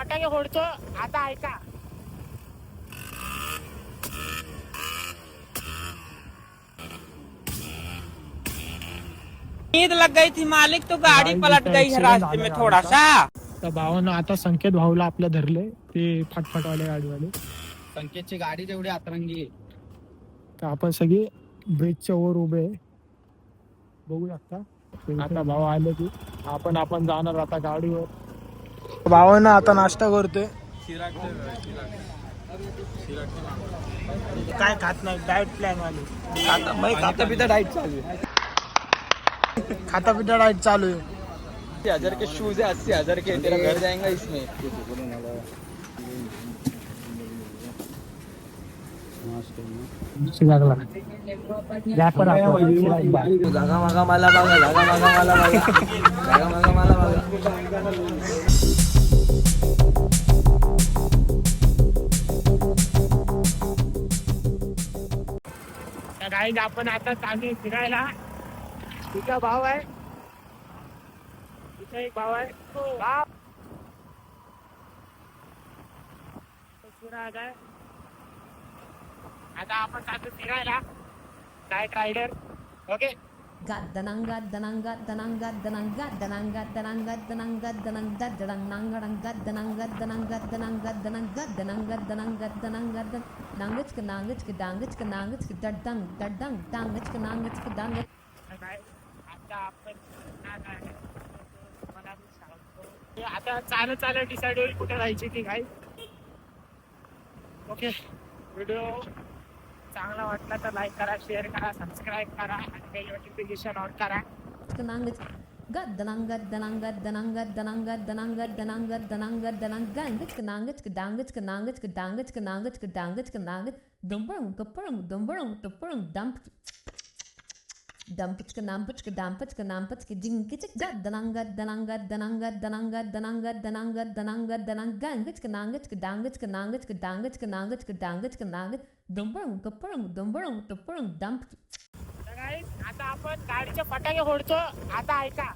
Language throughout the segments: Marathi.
फटाके फोडतो आता ऐका. नींद लग गई थी मालिक, तो गाड़ी पलट गई है रास्ते में थोड़ा सा. तर भावानं आता संकेत भाऊला आपल्या धरले ते फटफटवाले गाडीवाले. संकेतची गाडी तेवढी अतरंगी आहे. तर आपण सगळे ब्रिजच्या वर उभे आहे. बघू शकता आता भाऊ आले की आपण जाणार आता गाडीवर. भावानं आता नाश्ता करतोय. काय खात नाही, डाएट प्लॅन वाले. खाता पिता डाइट चालू आहे. खाता पिता डाएट चालू आहे. 80,000 के शूज है, 80,000 के. तेरा घर जाएगा इसमें. जागा मागा मला बघा, जागा मागा मला बघा, जागा मागा मला बघा. गाईज आपण आता चालू फिरायला. तुझा भाव आहे, तुझा एक भाव आहे. आता आपण चालू फिरायला. Night rider. Okay. Gaddananga dananga dananga dananga dananga dananga dananga dananga dananga dananga dananga dananga dananga dananga dananga dananga danangach kanangach kadangach kanangach dadang dadang dangach kanangach kadang. आता आपण आता चालत डिसाइड होईल कुठे जायची ती काय. ओके. व्हिडिओ चांगला वाटला तर लाईक करा, शेअर करा, सबस्क्राईब करा आणि बेल नोटिफिकेशन ऑन करा. Kanangach gaddananga dananga dananga dananga dananga dananga dananga dananga dangach kanangach kadangach kanangach kadangach kanangach kadangach kanangach dumburung dumburung dump dumpach kanampach kadampach kanampach kajingkich gaddananga dananga dananga dananga dananga dananga dananga dananga dangach kanangach kadangach kanangach kadangach kanangach kadangach kanangach dumburung dump. आता आपण गाडीचे फटाके फोडतो आता ऐका.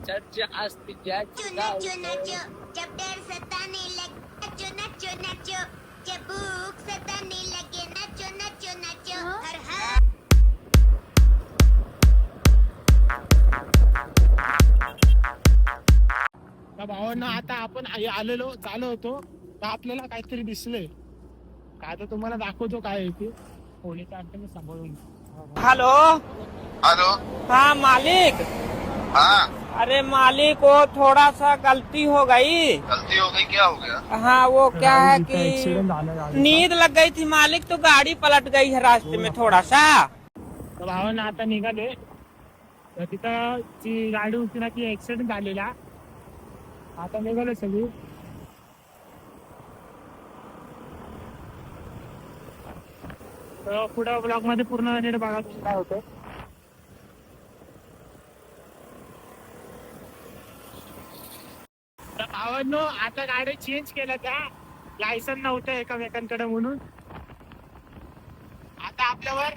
चर्चा असती ज्याची नाचो नाचो जब डर सताने लगे नाचो नाचो नाचो जब भूख सताने लगे नाचो नाचो नाचो हर हर. भावांना आता आपण आलेलो चालू होतो तर आपल्याला काहीतरी दिसले. काय तर तुम्हाला दाखवतो काय आहे ते. पोलीस मी सांभाळून. Hello hello. हाँ मालिक. हाँ. अरे मालिक वो थोड़ा सा गलती हो गई. गलती हो गई, क्या हो गया? हाँ वो क्या है कि एक्सीडेंट झाला गाडीचा. नींद लग गई थी मालिक, तो गाड़ी पलट गई है रास्ते में थोड़ा सा. तर भावांना आता निघाले तर तिथं ती गाडी होती ना ती ऍक्सिडेंट झालेला. आता निघालो सगळी. तर पुढं ब्लॉग मध्ये पूर्ण नीट बघा काय होतं. तर भावांनो आता गाडी चेंज केल्या, त्या लायसन नव्हतं एकामेकांकडे म्हणून. आता आपल्यावर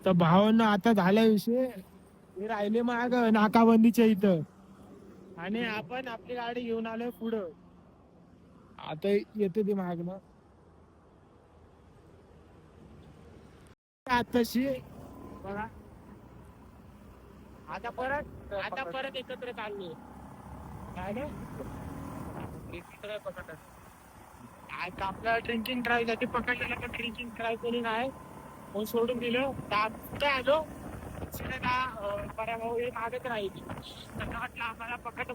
तर भावांना आता झाला विषय. हे राहिले माग नाकाबंदीच्या इथं आणि आपण आपली गाडी घेऊन आलोय पुढं. आता येते ती मागणं आताशी बघा. आता परत एकत्र चाललोय. काय रे? एकत्र पकडत आता आपल्याला ड्रिंकिंग ड्राईव्ह साठी पकडलेलं तर ड्रिंकिंग ड्राईव्ह कोणी नाही म्हणून सोडून दिलं. कुठे आलो बऱ्या भाऊ हे मागत राहिली. त्यांना वाटलं आम्हाला पकडत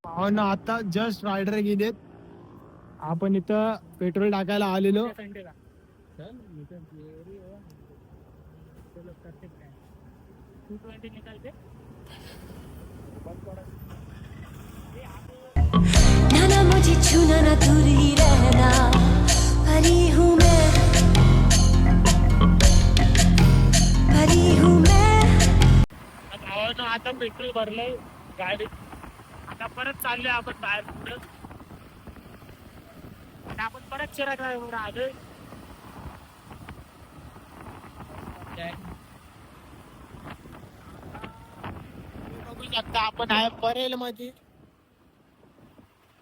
भावांना आता जस्ट रायडर गेलेत. आपण इथं पेट्रोल टाकायला आलेलो. चल निकल तेरी हो ते लोग करते काय 220 निकालते बंद करा ना मुझे छूना ना दूर ही रहना परी हूँ मैं भावानं आता पेट्रोल भरलंय गाडी आता परत चाललोय आपण बाहेर पुढं आता आपण परत चिरा ड्रायव्हर आलोय बघू शकता आपण आहे परेल मध्ये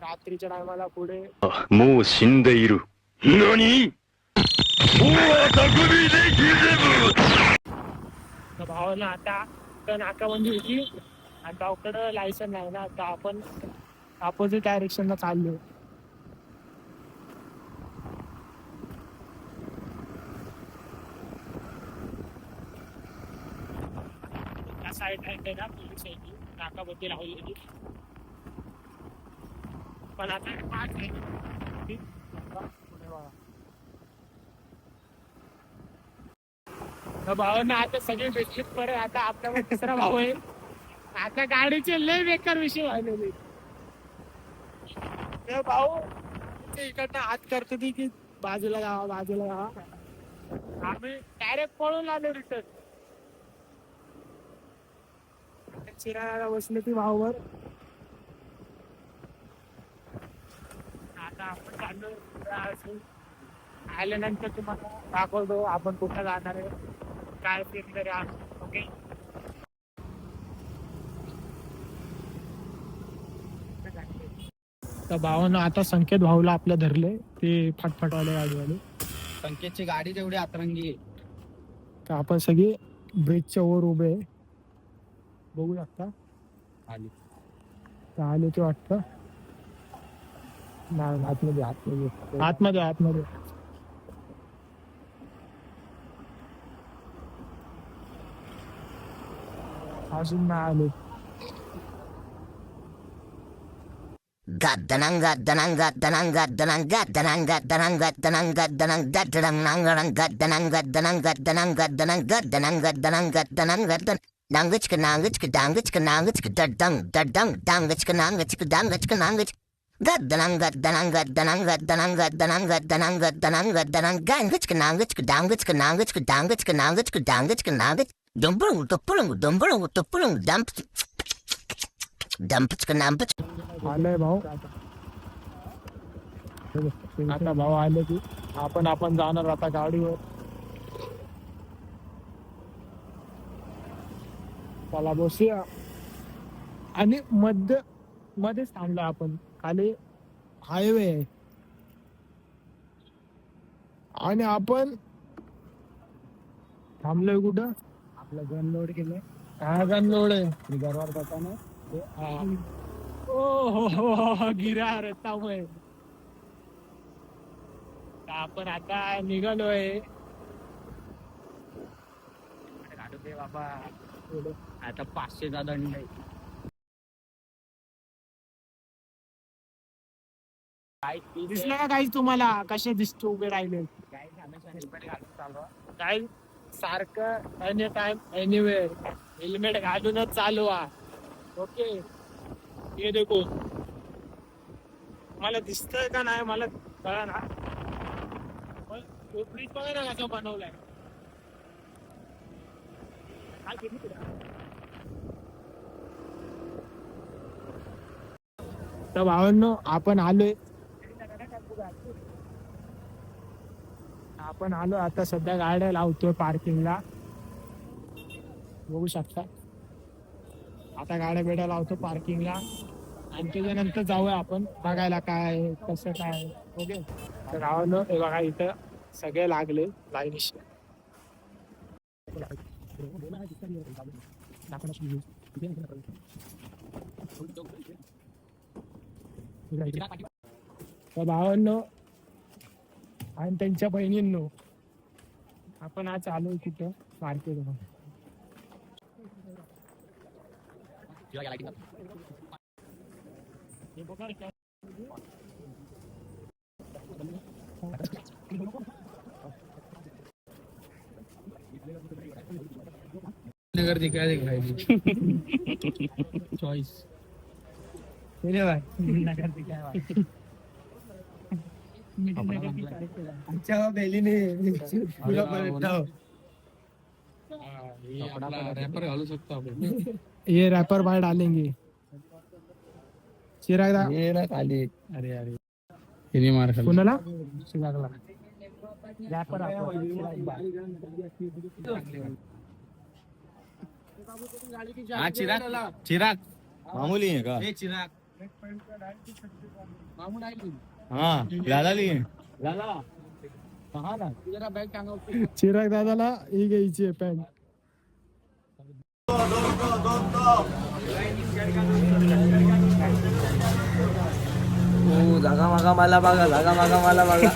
रात्रीच्या टायमाला पुढे もう死んでいる。何 तर भावानं आता तर नाकाबंदी होती आणि भाऊकडं लायसन नाही ना आता आपण अपोजिट डायरेक्शनला चाललो त्या साईड आहे ना पोलीस आहे नाकाबंदी लावलेली पण आता 5 आहे पुढे बघा भावांना आता सगळे बेडशीट पडे आता आपल्यावर तिसरा भाऊ आहे आता गाडीचे लय बेकार विषय व्हायले भाऊ ते इकडनं हात करतो की बाजूला जावा आम्ही डायरेक्ट पळून आलो रिटर्न चिराला बसले ती भाऊवर आता आपण चाललो आल्यानंतर तुम्हाला दाखवतो आपण कुठं जाणार आहे काय तरी ओके तर भावानं आता संकेत भाऊला आपल्या धरले ते फटफटवाले गाडीवाले संकेतची गाडी तेवढी अतरंगी आहे. तर आपण सगळे ब्रिजच्या वर उभे आहे. बघू शकता आली. तर आले ते वाटतं नाही आतमध्ये अजून नाही आले आलंय भाऊ आता भाऊ आले की आपण जाणार आता गाडीवर चला बसूया आणि मध्येच थांबलो आपण खाली हायवे आहे आणि आपण थांबलोय कुठं आपलं गन लोड केलंय हा गन लोड आहे घरवर जाताना हो गिरा रस्तामुळे आपण आता निघालोय बाबा आता 500चा दंड आहे दिसलं का काही तुम्हाला कसे दिसतो उभे राहिले काय सारखं एनी टाइम एनीवेअर हेल्मेट घालूनच चालवा ओके हे देखो मला दिसतंय का नाही मला कळा ना ब्रिज बघा ना कसं बनवलाय तर भावांनो आपण आलोय आता सध्या गाड्या लावतोय पार्किंगला बघू शकता आता गाड्या बेड्या लावतो पार्किंगला आणि त्याच्यानंतर जाऊया आपण बघायला काय कसं काय ओके तर भावांनो हे बघा इथं सगळे लागले लाईनीशी तर भावांनो आणि त्यांच्या बहिणींनो आपण आज आलोय कुठं मार्केटमध्ये नगर दिखाई दिखाई चॉइस भाई नगर दिखाई अच्छा पहली नहीं रॅपर घालू शकतो आपण ये रॅपर बाहेर डालेंगे चिराग ये ना खाली अरे अरे हिने मार खाली कोणाला चिरागला रॅपर हाँ चिराग चिराग मामूली है का चिराग हाँ लाला लिए लाला कहाँ ना जरा बैग टांगा चिराग दादाला ही घ्यायची आहे पॅन्ट ओ जागा मागा मला बघा जागा मागा मला बघा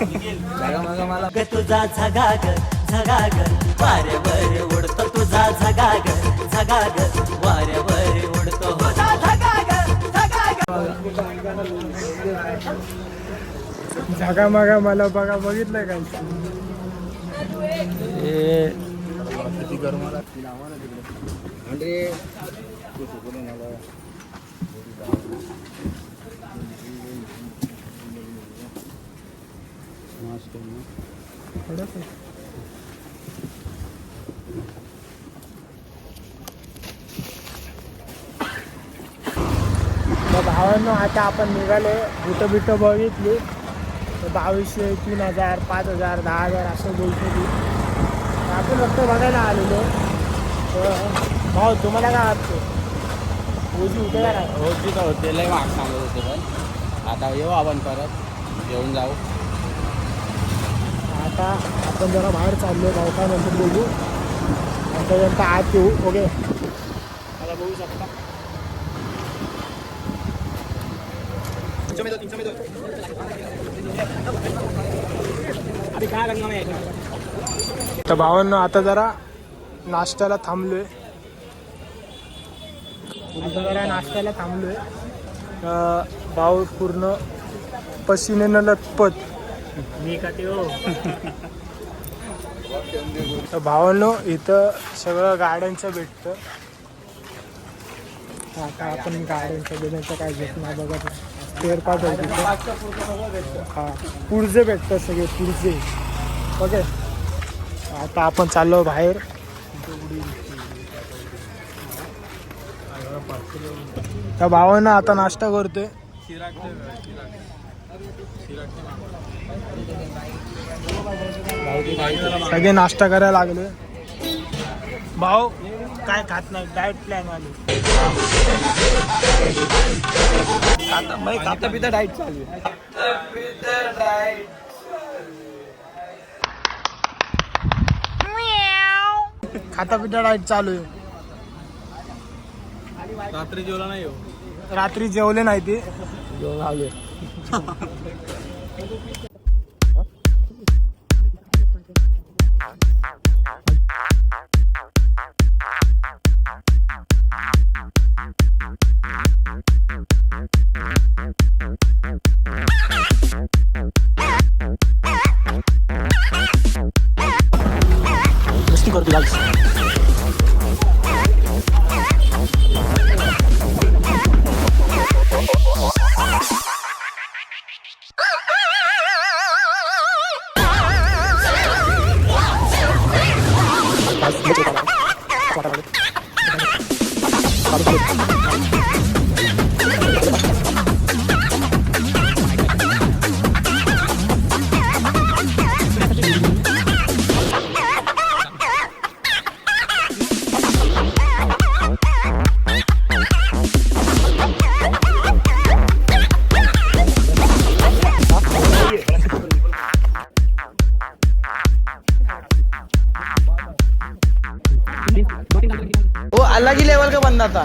जागा मागा मला तुझा झगाग झगाग वाऱ्यावर उडतो तुझा झगाग झगाग वाऱ्यावर उडतो तुझा झगाग झगाग जागा मागा मला बघा बघितलंय काय भावांनो आता आपण निघाले बुटं बिटं बघितली 2200 3000 5000 10,000 असं बोलतो ती आपण फक्त बघायला आलेलो भाऊ तुम्हाला काय वाटतं ओजी होते का नाही होती तर होते लय महाग सांगत होते पण आता येऊ आपण परत घेऊन जाऊ आता आपण जरा बाहेर चाललो भाऊ काय नंतर बघू त्याच्यानंतर आत येऊ ओके आता बघू शकता तर भावांनो आता जरा नाश्त्याला थांबलोय भाऊ पूर्ण पसीनेनं लथपथ मी का ते हो तर भावांनो इथं सगळं गाड्यांचं भेटतं आता आपण गाड्यांचं बिड्यांचं काय घेत नाही बघत स्पेअर पार्ट आहे तिथे हां पुढचे भेटतं सगळे पुढचे ओके आता आपण चाललो बाहेर त्या भावानं आता नाश्ता करतोय सगळे नाश्ता करायला लागले भाऊ काय खात नाही डाएट प्लॅन वाले खाता पिता डाईट चालू खाता पिता डाएट चालू आहे रात्री जेवला नाही हो रात्री जेवले नाही ते आले वो अलग ही लेवल का बंदा था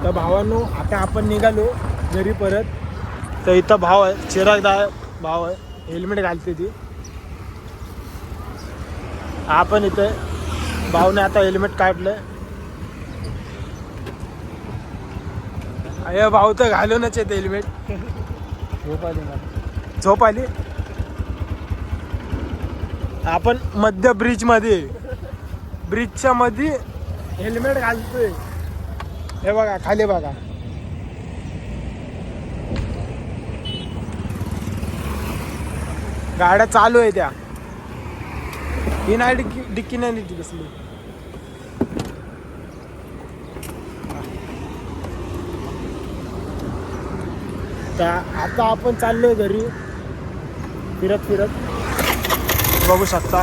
तर भावांनो आता आपण निघालो घरी परत तर इथं भाव आहे चिरागदार भाव आहे हेल्मेट घालते ती आपण इथे भावने आता हेल्मेट काढलंय अरे भाऊ तर घालूनच येते हेल्मेट झोप आली आपण मध्य ब्रिज मध्ये ब्रिजच्या मध्ये हेल्मेट घालतोय. हे बघा खाली बघा. गाड्या चालू आहे त्या. ही नाही डिक्की नाही नीट बसली. आता आपण चाललोय घरी फिरत फिरत. बघू शकता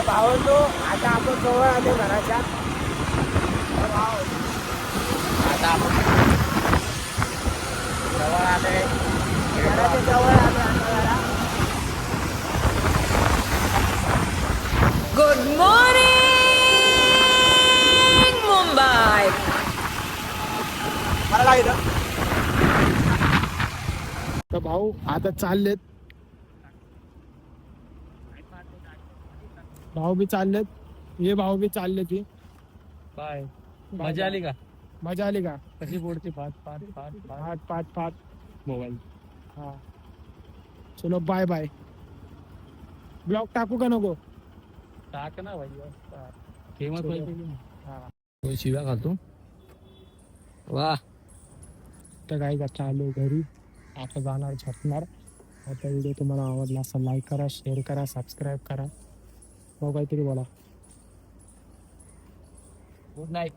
भावतो. आता आपण जवळ आले घराच्या. आता आपण जवळ आले. घराच्या जवळ आले आता जरा. Good morning Mumbai. मला काय तर भाऊ आता चाललेत. भाऊ बी चाललेत. हे भाऊ बी चालले ती. बाय. मजा आली का? मजा आली का? कशी पोडती फाट फाट फाट फाट पाच पाच मोबाईल. हा चलो बाय बाय. ब्लॉग टाकू का नको? टाक ना भाई. फेमस चलो. व्हायचं. हा शिव्या खातो. वा तर काही का चालू घरी. आता जाणार झोपणार. आता व्हिडिओ तुम्हाला आवडला असेल लाईक करा, शेअर करा, सबस्क्राईब करा. भाऊ काहीतरी बोला. Good night.